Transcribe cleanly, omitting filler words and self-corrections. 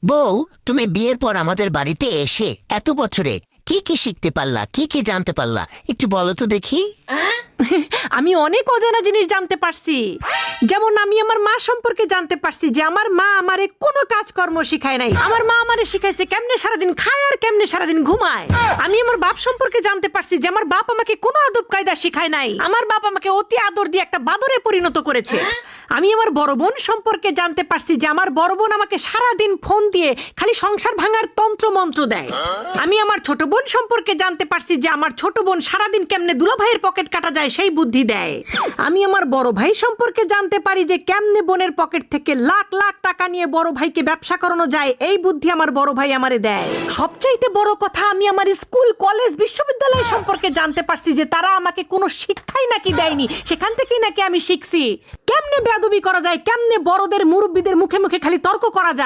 বউ, তুমি বিয়ের পর আমাদের বাড়িতে এসে এত বছরে কি কি শিখতে পারলা, কি কি জানতে পারলা, একটু বলো তো দেখি। আমি অনেক অজানা জিনিস জানতে পারছি। যেমন আমি আমার মা সম্পর্কে জানতে পারছি যে আমার মা আমারে কোনো কাজকর্ম শিখায় নাই। আমার মা আমারে শিখাইছে কেমনে সারাদিন খায় আর কেমনে সারাদিন ঘুমায়। আমি আমার বাপ সম্পর্কে জানতে পারছি যে আমার বাপ আমাকে কোনো আদব কায়দা শিখায় নাই। আমার বাপ আমাকে অতি আদর দিয়ে একটা বাদরে পরিণত করেছে। আমি আমার বড় বোন সম্পর্কে জানতে পারছি যে আমার বড় বোন আমাকে সারাদিন ফোন দিয়ে খালি সংসার ভাঙার তন্ত্র মন্ত্র দেয়। আমি আমার ছোট বোন সম্পর্কে জানতে পারছি যে আমার ছোট বোন সারাদিন কেমনে দুলাভাইয়ের পকেট কাটা যায় সেই বুদ্ধি দেয়। আমি আমার বড় ভাই সম্পর্কে জানতে পারি যে কেমনে বোনের পকেট থেকে লাখ লাখ টাকা নিয়ে বড় ভাইকে ব্যবসা করানো যায়, এই বুদ্ধি আমার বড় ভাই আমারে দেয়। সবচাইতে বড় কথা, আমি আমার স্কুল কলেজ বিশ্ববিদ্যালয় সম্পর্কে জানতে পারছি যে তারা আমাকে কোনো শিক্ষাই নাকি দেয়নি, সেখান থেকেই নাকি আমি শিখছি কেমনে বেয়াদবি করা যায়, কেমনে বড়দের মুরব্বীদের মুখে মুখে খালি তর্ক করা যায়।